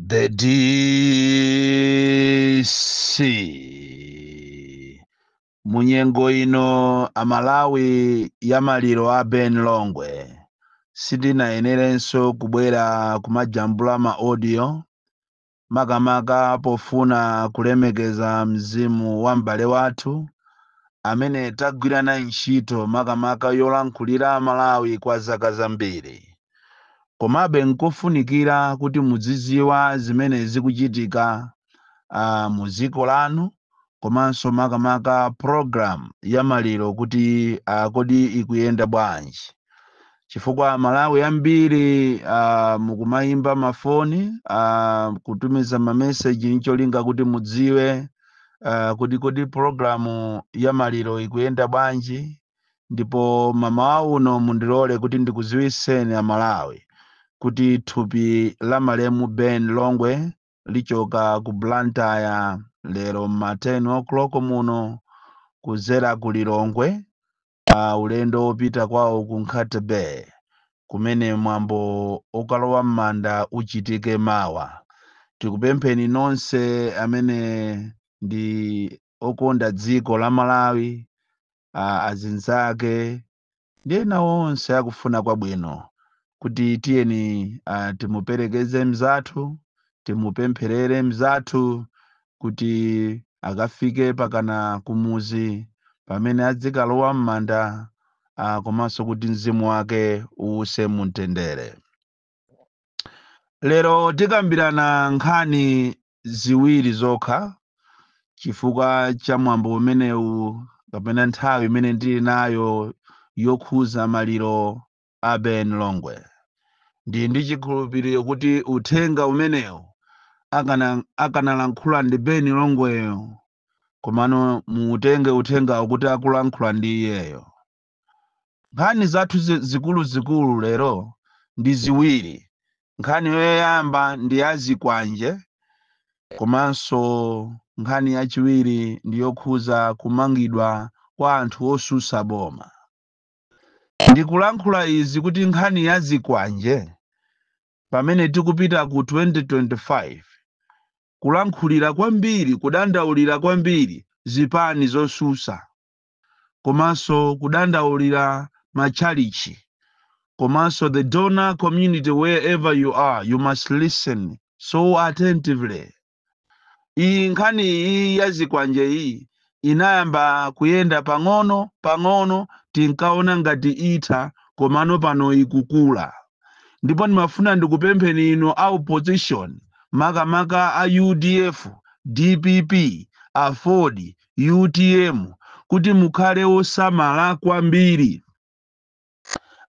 The DC munyengo ino amalawi yamaliro a Ben Longwe sindinayenerenso kubwera kumajambula ma audio makamaka pofuna kulemekeza mzimu wa m'bale wathu amene tagwirana ntchito makamaka yolankhulira Malawi kwa zaka zambiri. Komabe nkofunikira kuti muziziwa zimene zikuchitika mu dziko lanu komanso makamaka program ya maliro kuti kodi ikuyenda bwanji, chifukwa Malawi ambiri mukumayimba mafoni kutumiza mameseji ncholinga kuti mudziwe kodi programu ya maliro ikuyenda bwanji. Ndipo mama uno mundilole kuti ndikuziwiseni Amalawi kuti thupi la malemu Ben Longwe lichoka ku Blantyre lero ma 10 o'clock muno kuzera ku Lilongwe ulendo opita kwawo ku Nkhata Bay kumene mwambo okalowa m'manda uchitike mawa. Tikupempheni nonse amene ndi okonda dziko la Malawi, azinzake ndi ena onse akufuna kwabwino kuti tiyeni timuperekeze mzathu, timupempherere mzathu kuti akafike pakana kumuzi pamene adzikalowa m'manda komanso kuti mzimu wake uwuse mumtendere. Lero tikambirana nkhani ziwiri zokha chifukwa cha mwambo umenewu kapena nthawi imene ndili nayo yokhuza maliro a Ben Longwe. Ndi chikhulupiriro kuti uthenga umenewu akanalankhula ndi Ben Longweyo komano muutenge uthenga kuti akulankhula ndi iyeyo. Nkhani zathu zikulu lero ndi ziwiri. Nkhani yoyamba ndi ya Zikwanje komanso nkhani yachiwiri ndi yokhuza kumangidwa kwa anthu osusa boma. Ndikulankhula izi kuti nkhani ya Zikwanje pamene tikupita ku 2025 kulankhulira kwambiri, kudandaulira kwambiri zipani zosusa komanso kudandaulira machalichi komanso the donor community. Wherever you are, you must listen so attentively. Iyi nkhani iyi ya Zikwanje iyi inayamba kuyenda pang'ono tinkaona ngati itha komano pano ikukula. Ndipo ndimafuna ndikupempheni ino a opposition makamaka a UDF, DPP, Afodi, UTM kuti mukhale osamala kwambiri.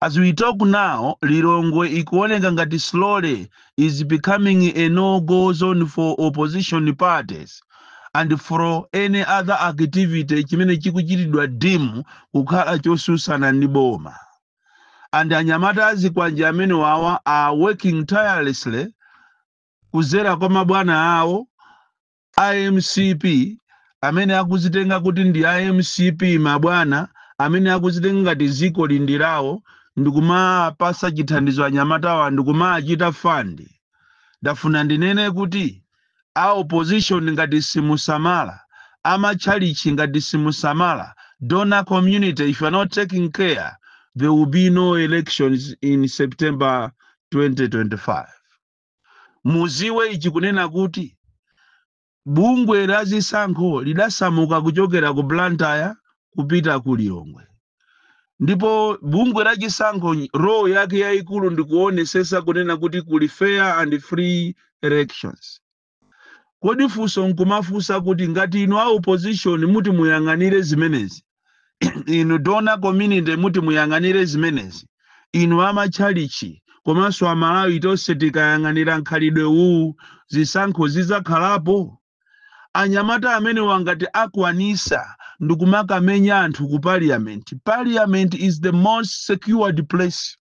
As we talk now, Lilongwe ikuoneka ngati slowly is becoming a no-go zone for opposition parties and for any other activity chimene chikuchitidwa dimu kukhala chosusana ndi boma. And anyamata a Zikwanje amene wawa are working tirelessly kuzera kwa mabwana awo IMCP amene akuzitenga kuti ndi IMCP mabwana amene akuzitenga ngati ziko lindirawo ndikumapasa chithandizo anyamatawa ndikumachita fund. Ndafuna ndinene kuti a opposition ngati simusamala, amachalichi ngati simusamala, donor community, if you are not taking care, there will be no elections in September 2025. Muziwe ichi kunena kuti bungwe la zisankho lidasamuka kuchokera ku Blantyre kupita ku Lilongwe. Ndipo bungwe la chisankho role yake yayikulu ndikuonesesa kunena kuti kuli fair and free elections. Kodi funso nkumafunsa kuti ngati inu a opposition muti muyang'anire zimenezi, inu donor community muti muyang'anire zimenezi, inu amachalichi komanso Amalawi tonse tikayang'anira nkhalidwe uwu zisankho zizakhalapo? Anyamata amene wangati akwanisa ndikumakamenya anthu ku parliament. Parliament is the most secured place.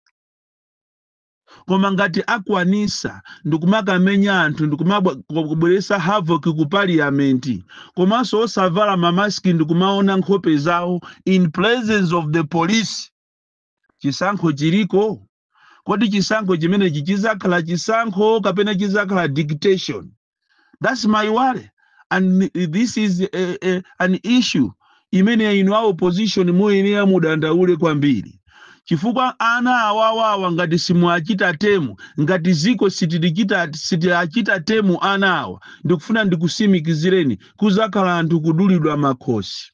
Koma ngati akwanisa ndikumakamenya anthu ndikumabweresa havoc ku parliament komanso osavala mamaski ndikumaona nkhope zawo in presence of the police, chisankho chiliko? kodi chisankho chimene chizakhala chisankho kapena chizakhala dictation? That's my worry. And this is an issue imene inu a opposition muyenera mudandaule kwambiri. Chifukwa ana awawa ngati simuachita temu, ngati ziko sitiachita temu ana awa, ndikufuna ndikusimikizireni kuzakhala anthu kudulidwa makhosi.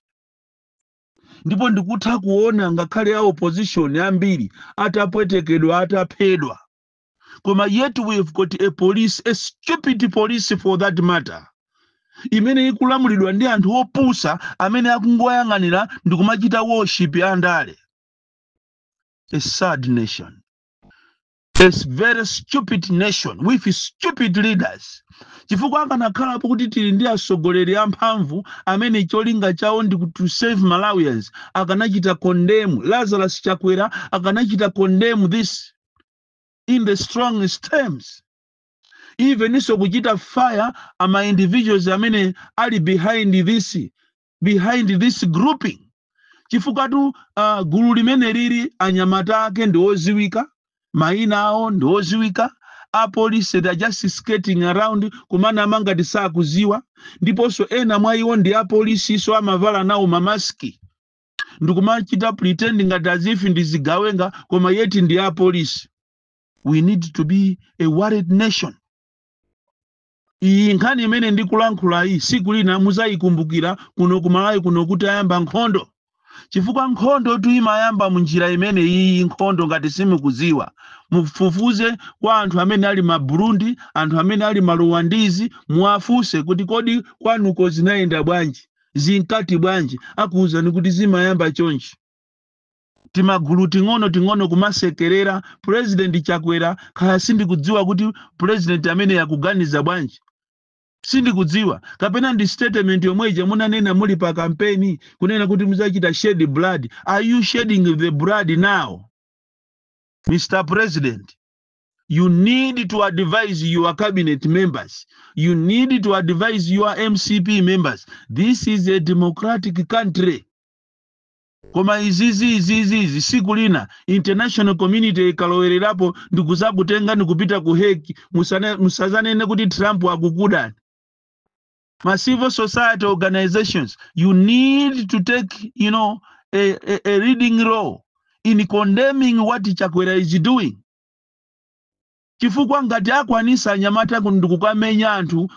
Ndipo ndikutha kuona ngakhale a opposition ambiri atapwetekedwa ataphedwa. Koma yet we've got a police, a stupid police for that matter, imene ikulamulidwa ndi anthu opusa amene akungoyang'anira ndikumachita worship ya ndale. A sad nation, a very stupid nation with stupid leaders. Chifukwa akanakhalapo kuti tili ndi asogoleri amphamvu amene cholinga chawo ndi to save Malawians, akanachita condemn Lazarus Chakwera, akanachita condemn this in the strongest terms. Even iso kuchita fire ama individuals amene ali behind this grouping. Chifukwa tu gulu limene lili anyamata ake ndi oziwika, maina awo ndi oziwika, a police they are just skating around kumana mangati sakuziwa, ndiponso ena mwa iwo ndi a police iso amavala nawo mamaski ndikumachita pretending ngati as if ndizigawenga koma yeti ndi a police. We need to be a worried nation. Iyi nkhani imene ndikulankhula iyi siku lina muzayikumbukira kuno kumalawi kuno kuti ayamba nkhondo. Chifukwa nkhondo tu imayamba munjira imene iyi nkhondo ngati simukuziwa. Mufufuze kwa anthu amene ali ma Burundi, anthu amene ali ma Rwandizi, muafuse kuti kodi kwanuko zinayenda bwanji, zinkati bwanji, akuwuzani kuti zimayamba chonchi. Timagulu ting'ono kumasekerera President Chakwera, kaya sindikudziwa kuti President amene yakuganiza bwanji. Sindikudziwa kapena ndi statement yomweja munanena muli pa campaign kunena kuti muzachita shed blood. Are you shedding the blood now? Mr. President, you need to advise your cabinet members. You need to advise your MCP members. This is a democratic country. Koma izizi siku lina international community ikalowererapo ndikuzakutenga ndikupita ku Hague, musazanene kuti Trump akukudani. Ma civil society organizations, you need to take, a leading role in condemning what Chakwera is doing. Chifukwa ngati akwanisa anyamata ndikukamenya anthu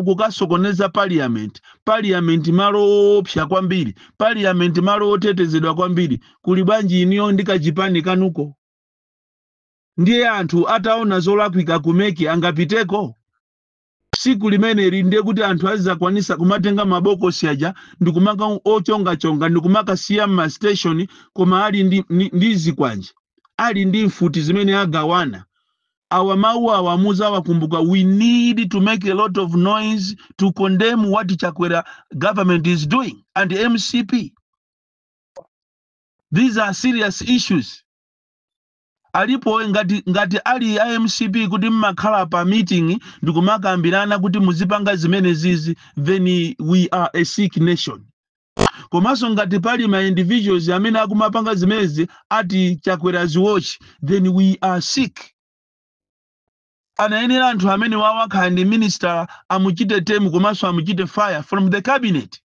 kukasokoneza parliament malo opsya kwambiri, parliament malo otetezedwa kwambiri, kuli bwanji iniyo ndikachipani kanuko. Ndiye anthu ataona zolakwika kumeki angapiteko. Siku limene linde kuti anthu azakwanisa kumatenga mabokosi aja ndikumaka ochonga ndikumaka siya ma station koma ali ndi zikwanje, ali ndi mfuti zimene agawana. Our mawu awamuza wakumbuka, we need to make a lot of noise to condemn what Chakwera government is doing and the MCP. These are serious issues. Alipo ngati ali MCP kuti mmakhala pa meeting ndikumakambirana kuti muzipanga zimene zizi, then we are a sick nation. Komanso ngati pali ma individuals amene akumapanga zimezi ati Chakwera's watch, then we are sick. Anayenera anthu amene wawakhala ndi minister amuchite temu komanso amuchite fire from the cabinet.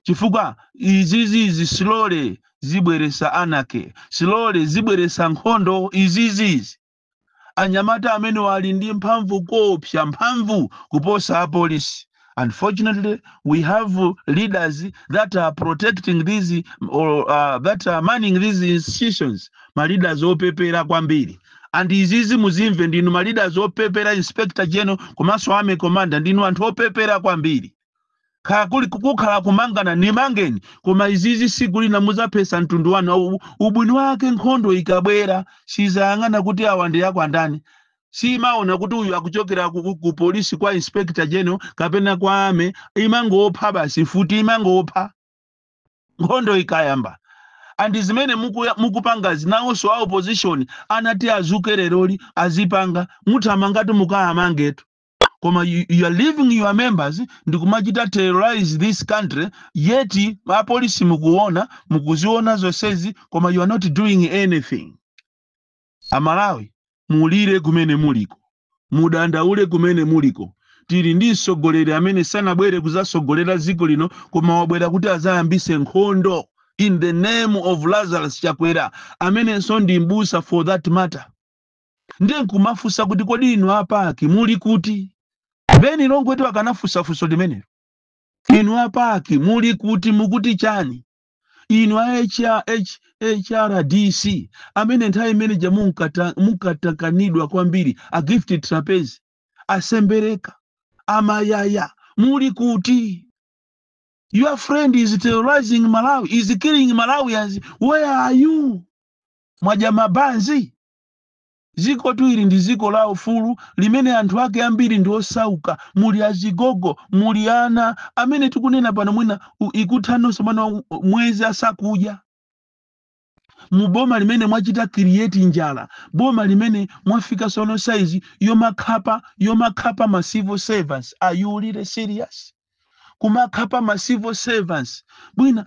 Chifukwa izizi slowly zibweresa anake, slowly zibweresa nkhondo izizi. Anyamata amene wali ndi mphamvu kopsya mphamvu kuposa a police. Unfortunately, we have leaders that are protecting these or that are manning these institutions. Ma leaders opepera kwambiri. And izizi muzimve ndinu ma leaders opepera, inspector general komanso army commander ndinu anthu opepera kwambiri. Kuli kukhala kumangana ni mangeni koma izizi siku lina muzapesa mtundu wanu ubwini wake nkhondo ikabwera sizayang'ana kuti awa ndi yako andani. Si maona kuti uyu akuchokera ku polisi kwa inspector general kapena kwa army, imangopha basi futi imangopha nkhondo ikayamba. And zimene mukupanga zinawonso a opposition anati azukereroli azipanga mutamangati mukahamangetu. Koma you are leaving your members ndikumachita terrorize this country, yeti ma police mukuziona zonsezi koma you are not doing anything. Amalawi, mulire kumene muliko, mudandaule kumene muliko. Tili ndi mtsogoleri amene sanabwere kuzasogolera dziko lino, koma wabwera kuti azayambise nkhondo in the name of Lazarus Chakwera, amenenso ndi m'busa for that matter. Ndiye nkumafunsa kuti kodi inu apaki muli kuti? Beni Longweto akanafunsa funso limenelo. Inu apaki muli kuti, mukuti chani? Inu HRDC amene nthawi imene mukatakanidwa kwambiri, a gifted trapeze, asembereka, amayaya, muli kuti? Your friend is terrorizing Malawi, is killing Malawians. Where are you? Mwaja mabanzi. Ziko tu ili ndi ziko la ufulu, limene anthu ake ambiri ndi osauka, muli azigogo, muli ana, amene tikunena pano mwina ikuthanonso pano mwezi asakuja. Muboma limene mwachita create njala, boma limene mwafika sono size, yomakhapa ma civil servants. Are you really serious? Kumakhapa ma civil servants. Bwina,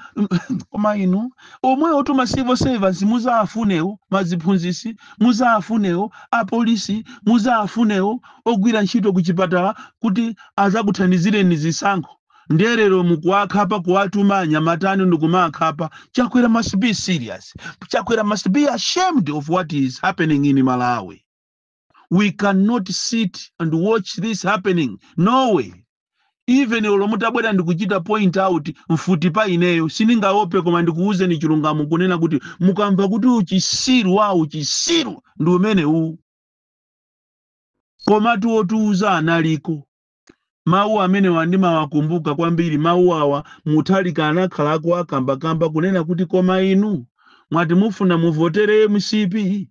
koma inu, omwe otu ma civil servants muzaafunewo, maziphunzisi, muzaafunewo, apolisi, muzaafunewo, ogwira ntchito kuchipatala kuti azakuthandizireni zisankho. Nderero mukuwakhapa kuwatuma anyamatani ndikumakhapa. Chakwera must be serious. Chakwera must be ashamed of what is happening in Malawi. We cannot sit and watch this happening. No way. Even olomutabwera ndikuchita point out mfuti pa ineyo siningaope koma ndikuuze ni chilungamo kunena kuti mukamva kuti uchisiru ndi umene u koma tuotuuza analiko. Mawu amene wandima wakumbuka kwambiri, mawu awa Mutharika anakhalako akamba kunena kuti koma inu mwati mufuna muvotere MCP.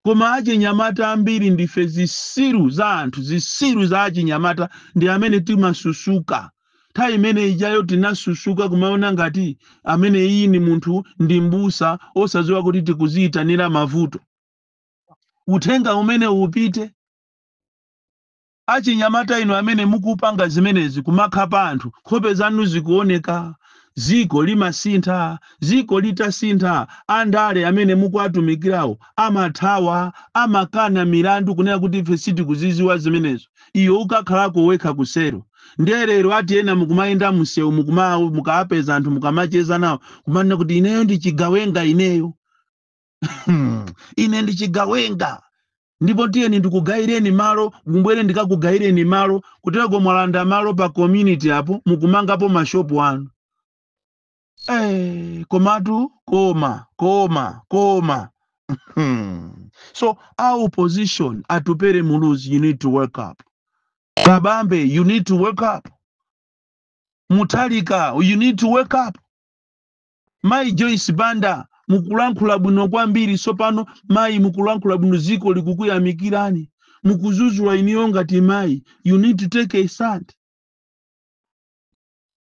Koma achinyamata ambiri ndife zisiru za anthu, zisiru za achinyamata ndi amene timasusuka. Nthawi imene ijayo tinasusuka kumaona ngati amene iyi ni munthu ndi m'busa osadziwa kuti tikuziyitanira mavuto. Uthenga umene upite. Achinyamata ino amene mukupanga zimenezi kumakhapa anthu, nkhope zanu zikuoneka. Ziko limasintha, ziko litasintha, andale amene mukuatumikirawo amathawa, amakana milandu kunena kuti ife sitikuziziwa zimenezo. Iyo ukakhalako wekha kusero. Nderero ati ena mukumayenda msewu mukaapeza anthu mukamacheza nawo kumanena kuti ineyo ndi chigawenga ineyo. Ine ndi chigawenga. Ndipo tiyeni ndikugaireni malo, mbwere ndikakugaireni malo, kuteko mwalanda malo pa community apo mukumangapo mashopu anu. Komatu, koma. So our opposition atupere muluzi, you need to wake up. Kabambe, you need to wake up. Mutharika, you need to wake up. Mai Joyce Banda, mukulankhula bwino kwambiri sopano, mai mukulankhula bwino ziko likukuyamikirani. Mukuzuzula iniyo ngati mai, you need to take a stand.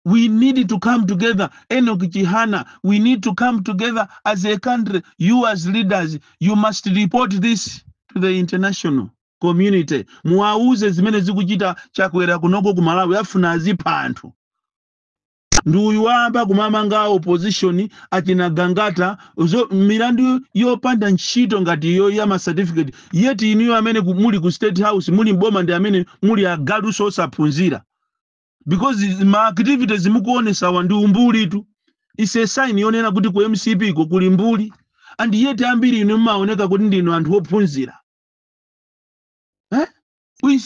We need to come together. Enoch Chihana, we need to come together as a country. You as leaders, you must report this to the international community. Muauze zimene zikuchita Chakwera kunoko ku Malawi afuna azipha anthu. Nduyu amba kumamanga opposition achina Gangata milandu yopanda ntchito ngati yo ya ma certificate. Yeti iniyo amene muli ku State House, muli mboma ndi amene muli agalu sosaphunzira. Because ma activities mukuonesa wa ndi umbuli tu. Ise sign yonena kuti ku MCP ko kuli mbuli. And yet ambiri inu maoneka kuti ndino anthu ophunzira.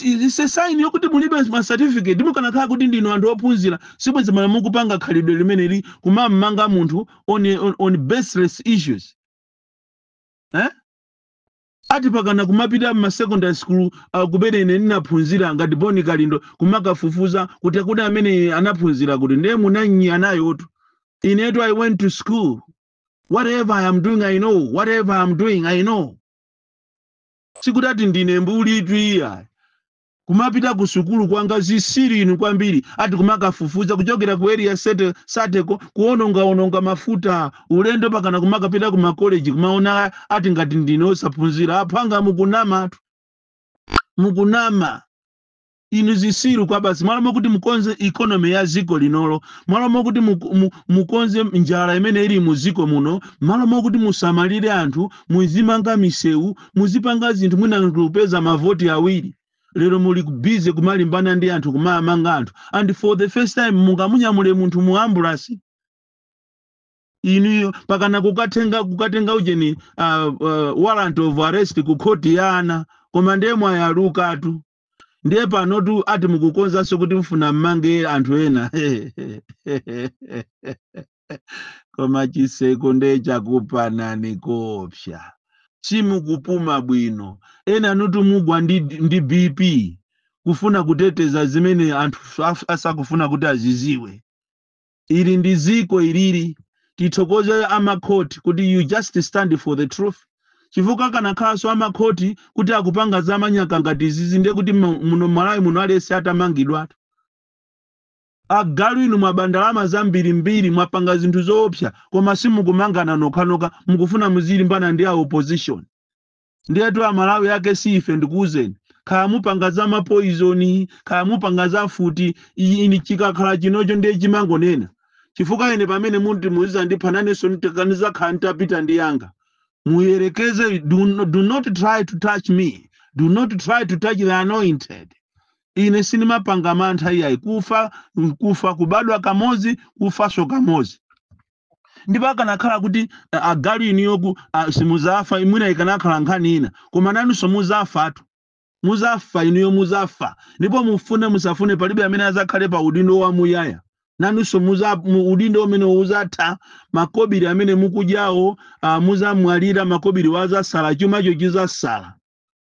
Ise sign yokuti mulibe ma certificate mukanakhala kuti ndino anthu ophunzira. Sibweze mana mukupanga khalidwe limene li kumamanga munthu on baseless issues. Ati pakana kumapita ma secondary school kubene ine ninaphunzira ngati Boni Kalindo kumakafufuza kuti akuti amene anaphunzira kuti ndiye munanyi anayotu. Inetu I went to school. Whatever I am doing I know. Whatever I am doing I know. Sikutati ndine mbuli tu iya. Kumapita kusukulu kwanga zisiri inu kwambiri. Ati kumakafufuza kuchokera ku area sateko kuononga mafuta ulendo pakana kumakapita kuma college kumaona ati ngati ndine osaphunzira. Apanga mukunama atu. Mukunama. inu zisiru kwa basi mwala mokuti mukonze economy ya ziko linolo mwala mokuti mukonze njala imene ili mu ziko muno mwala mokuti musamalire anthu muzimanga misewu muzipanga zinthu mwina kupeza mavoti awiri lero muli busy kumalimbana ndi anthu kumamanga anthu and for the first time mungamunyamule munthu mu ambulance iniyo pakana kukatenga ujeni warrant of arrest ku koti yana koma ndiye mwayalukatu ndiye panotu ati mukukonza sokuti mfuna mmange anthu ena koma chiseko nde chakupanani kopsha simukupuma bwino ena nutu mugwa ndi BP kufuna kuteteza zimene anthu asakufuna kuti aziziwe ili ndi ziko ilili tithokoze amakhoti kuti you just stand for the truth chifuka kana khaso amakhoti kuti akupanga zamanyaka ngati zizi ndiye kuti muno Malawi muno alesi atamangidwa agalu inu mwabandalama zambiri mwapanga zinthu zoopsa koma simukumangana nokhanoka mukufuna muzilimbana ndi opposition ndiye tu Malawi yake sife ndikuuzeni kaya mupanga za mapoison kaya mupanga za futi ini chikakhala chinocho ndiye chimangonena chifuka ine pamene munthu muziza ndi pananeso ntekaniza khanta pita ndi yanga muyerekeze do not try to touch me do not try to touch the anointed ine sinimapanga mantha iyayi kufa kubadwa kamozi kufaso kamozi ndipo akanakhala kuti agalu iniyoku simuzafa imwina ikanakhala nkhani ina koma nanunso muzafatu muzafa iniyo muzafa ndipo mufune musafune palibe amene azakhale pa udindo wa muyaya nanunso udindo umene uzatha makobiri amene mukudyawo muzamwalira makobiri wazasala chumacho chizasala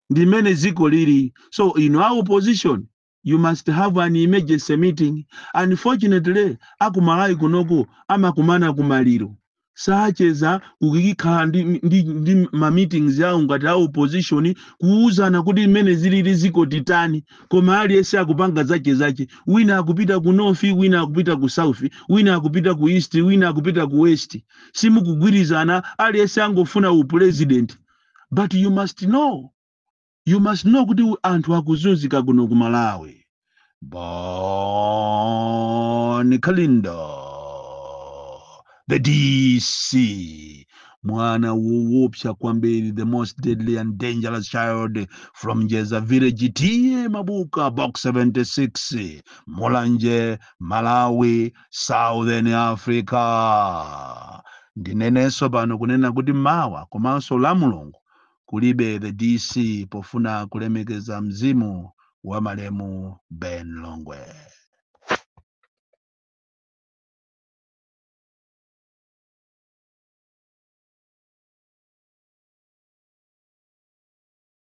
ndimene ziko lili so in our position you must have an emergency meeting unfortunately akumalawi kunoko amakumana kumaliro sacheza kukikhala ndi ma meetings yawo ngati awo opposition kuuzana kuti imene zilili ziko titani koma aliyese akupanga zache wina akupita ku north wina akupita ku south wina akupita ku east wina akupita ku west simukugwirizana aliyese angofuna upresident but you must know kuti anthu akuzunzika kuno ku Malawi Bon Kalinda the DC mwana woopsa kwambiri the most deadly and dangerous child from Jeza village tiye Mabuka box 76 Mulanje Malawi Southern Africa ndineneso pano kunena kuti mawa komanso la Mulungu kulibe the DC pofuna kulemekeza mzimu wa malemu Ben Longwe.